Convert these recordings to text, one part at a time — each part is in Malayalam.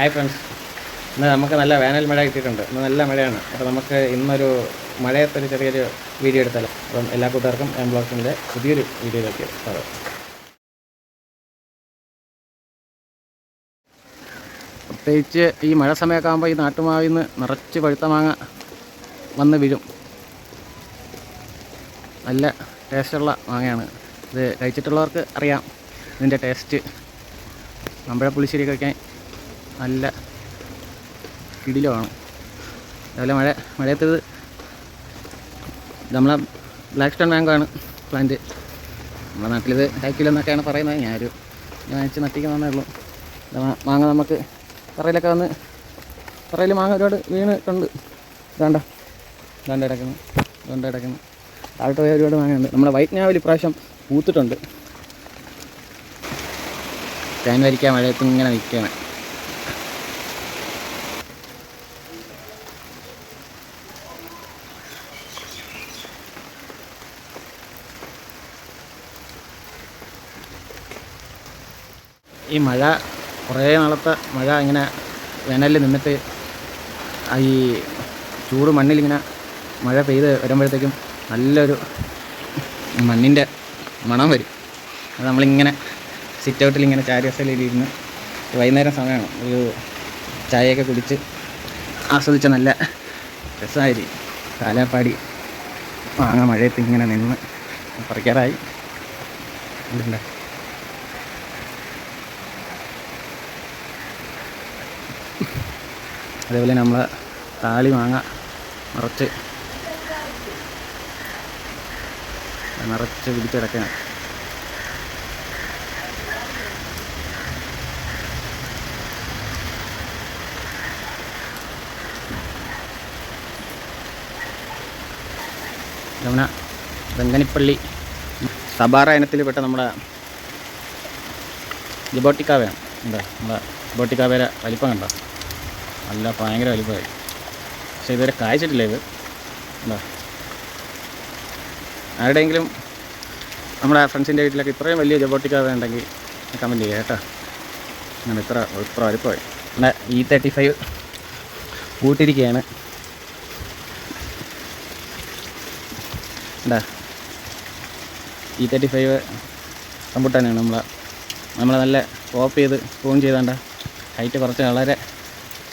ഹായ് ഫ്രണ്ട്സ്, ഇന്ന് നമുക്ക് നല്ല വേനൽ മഴ കിട്ടിയിട്ടുണ്ട്. ഇന്ന് നല്ല മഴയാണ്. അപ്പോൾ നമുക്ക് ഇന്നൊരു മഴയത്തൊരു ചെറിയൊരു വീഡിയോ എടുത്താലോ. അപ്പം എല്ലാ കൂട്ടുകാർക്കും എം ബ്ലോഗ്സിൻ്റെ പുതിയൊരു വീഡിയോയിലേക്ക് സ്വാഗതം. പ്രത്യേകിച്ച് ഈ മഴ സമയമൊക്കെ ആകുമ്പോൾ ഈ നാട്ടുമാവിൽ നിന്ന് നിറച്ച് പഴുത്ത മാങ്ങ വന്ന് വീഴും. നല്ല ടേസ്റ്റുള്ള മാങ്ങയാണ്. ഇത് കഴിച്ചിട്ടുള്ളവർക്ക് അറിയാം ഇതിൻ്റെ ടേസ്റ്റ്. മാമ്പഴ പുളിശ്ശേരി കഴിക്കാൻ നല്ല കിടിലമാണ്. അതുപോലെ മഴയത്തത് നമ്മളെ ബ്ലാക്ക് സ്റ്റോൺ മാങ്കോ ആണ് പ്ലാന്റ്. നമ്മുടെ നാട്ടിലിത് കഴിക്കില്ലെന്നൊക്കെയാണ് പറയുന്നത്. ഞാൻ വാങ്ങിച്ച് നട്ടിക്കുന്നതേ ഉള്ളൂ. മാങ്ങ നമുക്ക് തറയിലൊക്കെ വന്ന് തറയിൽ മാങ്ങ ഒരുപാട് വീണിട്ടുണ്ട്. ഇതാണ്ട് കിടക്കുന്നു. താഴോട്ട് പോയ ഒരുപാട് മാങ്ങയുണ്ട്. നമ്മുടെ വൈറ്റ് ഞാവൽ ഇപ്രാവശ്യം പൂത്തിട്ടുണ്ട്. തേൻ വരിക്കാൻ മഴയത്ത് ഇങ്ങനെ നിൽക്കുകയാണ്. ഈ മഴ കുറേ നാളത്തെ മഴ ഇങ്ങനെ വേനലിൽ നിന്നിട്ട് ഈ ചൂട് മണ്ണിലിങ്ങനെ മഴ പെയ്ത് വരുമ്പോഴത്തേക്കും നല്ലൊരു മണ്ണിൻ്റെ മണം വരും. അത് നമ്മളിങ്ങനെ സിറ്റ് ഔട്ടിൽ ഇങ്ങനെ ചാരിയസയിലിരുന്ന് വൈകുന്നേരം സമയമാണ് ഒരു ചായയൊക്കെ കുടിച്ച് ആസ്വദിച്ച നല്ല രസമായിരിക്കും. കാലാപ്പാടി മാങ്ങ മഴയത്ത് ഇങ്ങനെ നിന്ന് പറിക്കാറായി. അതേപോലെ നമ്മൾ താളി മാങ്ങ നിറച്ച് പിടിച്ച് കിടക്കുകയാണ്. നമ്മുടെ ബംഗനിപ്പള്ളി സബാറ ഇനത്തിൽപ്പെട്ട നമ്മുടെ ജിബോട്ടിക്കാവയാണ്. നമ്മുടെ ജിബോട്ടിക്കാവയുടെ വലിപ്പം കണ്ടോ? നല്ല ഭയങ്കര വലിപ്പമായി. പക്ഷേ ഇതുവരെ കായ്ച്ചിട്ടില്ല. ഇത് എന്താ ആരുടെയെങ്കിലും നമ്മുടെ ഫ്രണ്ട്സിൻ്റെ വീട്ടിലൊക്കെ ഇത്രയും വലിയ ജബോട്ടിക്കാവ ഉണ്ടെങ്കിൽ കമൻറ്റ് ചെയ്യുക കേട്ടോ. അങ്ങനെ ഇത്ര വലിപ്പമായി. നമ്മുടെ E35 കൂട്ടിരിക്കുകയാണ്. എന്താ E35 റംബൂട്ടാനാണ്. നമ്മൾ നല്ല ക്രോപ്പ് ചെയ്ത് പ്രൂൺ ചെയ്താണ്ട് ഹൈറ്റ് കുറച്ച് വളരെ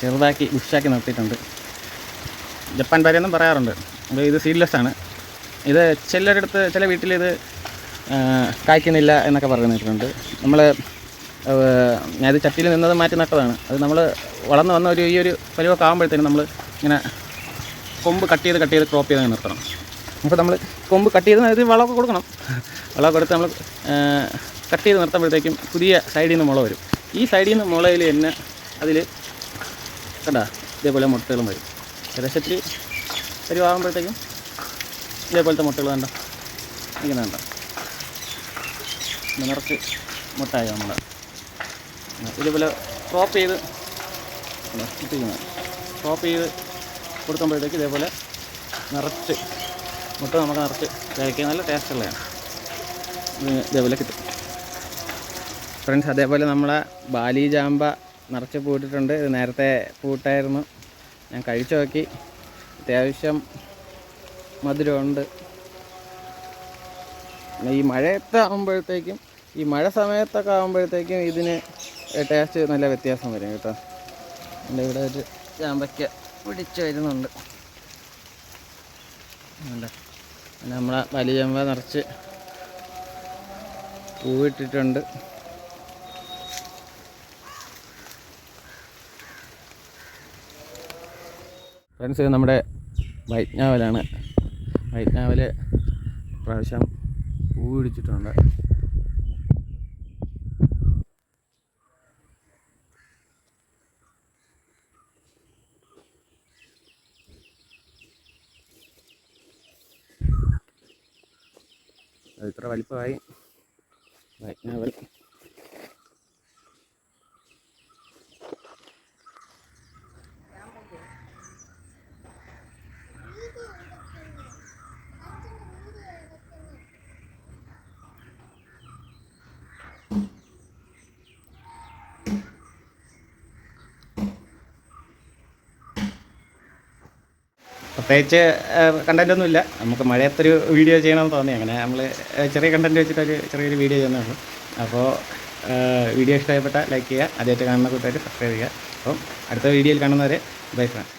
ചെറുതാക്കി ബുഷാക്കി നിർത്തിയിട്ടുണ്ട്. ജപ്പാൻ പേരെന്നും പറയാറുണ്ട്. അപ്പോൾ ഇത് സീഡ്ലെസ് ആണ്. ഇത് ചില വീട്ടിൽ ഇത് കായ്ക്കുന്നില്ല എന്നൊക്കെ പറയുന്നിട്ടുണ്ട്. ഞാനിത് ചട്ടിയിൽ നിന്നത് മാറ്റി നട്ടതാണ്. അത് നമ്മൾ വളർന്നു വന്ന ഈ ഒരു പരുവൊക്കെ ആകുമ്പോഴത്തേനും നമ്മൾ ഇങ്ങനെ കൊമ്പ് കട്ട് ചെയ്ത് ക്രോപ്പ് ചെയ്ത് നിർത്തണം. അപ്പോൾ നമ്മൾ കൊമ്പ് കട്ട് ചെയ്ത് ഇത് വളമൊക്കെ കൊടുക്കണം. വളമൊക്കെ കൊടുത്ത് നമ്മൾ കട്ട് ചെയ്ത് നിർത്തുമ്പോഴത്തേക്കും പുതിയ സൈഡിൽ നിന്ന് മുള വരും. ഈ സൈഡിൽ നിന്ന് മുളയിൽ തന്നെ അതിൽ കണ്ടാ ഇതേപോലെ മുട്ടകളും വരും. ഏകദേശത്തിൽ വരുവാകുമ്പോഴത്തേക്കും ഇതേപോലത്തെ മുട്ടകൾ കണ്ട ഇങ്ങനെ കണ്ട നിറച്ച് മുട്ടായി നമ്മൾ ഇതേപോലെ ക്രോപ്പ് ചെയ്ത് കൊടുക്കുമ്പോഴത്തേക്ക് ഇതേപോലെ നിറച്ച് മുട്ട നമുക്ക് നിറച്ച് കഴിക്കാൻ നല്ല ടേസ്റ്റുള്ളതാണ്. ഇതേപോലെ കിട്ടും ഫ്രണ്ട്സ്. അതേപോലെ നമ്മളെ ബാലി ജാമ്പ നിറച്ച് പൂട്ടിട്ടുണ്ട്. ഇത് നേരത്തെ പൂട്ടായിരുന്നു. ഞാൻ കഴിച്ചു നോക്കി. അത്യാവശ്യം മധുരമുണ്ട്. ഈ മഴ സമയത്തൊക്കെ ആകുമ്പോഴത്തേക്കും ഇതിന് ടേസ്റ്റ് നല്ല വ്യത്യാസം വരും കേട്ടോ. എൻ്റെ ഇവിടെ ഒരു ചാമ്പയ്ക്ക പിടിച്ച് വരുന്നുണ്ട്. നമ്മളെ വലിയ ചാമ്പ നിറച്ച് പൂവിട്ടിട്ടുണ്ട്. ഫ്രണ്ട്സ്, ഇത് നമ്മുടെ വൈറ്റ് ഞാവലാണ്. വൈറ്റ് ഞാവൽ പ്രാവശ്യം പൂ പിടിച്ചിട്ടുണ്ട്. ഇത്ര വലിപ്പമായി വൈറ്റ് ഞാവൽ. പ്രത്യേകിച്ച് കണ്ടൻറ്റൊന്നുമില്ല, നമുക്ക് മഴയത്തൊരു വീഡിയോ ചെയ്യണമെന്ന് തോന്നി, അങ്ങനെ നമ്മൾ ചെറിയ കണ്ടൻറ്റ് വെച്ചിട്ടൊരു ചെറിയൊരു വീഡിയോ ചെയ്യുന്നതാണ്. അപ്പോൾ വീഡിയോ ഇഷ്ടപ്പെട്ട ലൈക്ക് ചെയ്യുക, ആദ്യമായിട്ട് കാണുന്ന കൂട്ടുകാർ സബ്സ്ക്രൈബ് ചെയ്യുക. അപ്പം അടുത്ത വീഡിയോയിൽ കാണുന്നവരെ ബൈ ഫ്രണ്ട്സ്.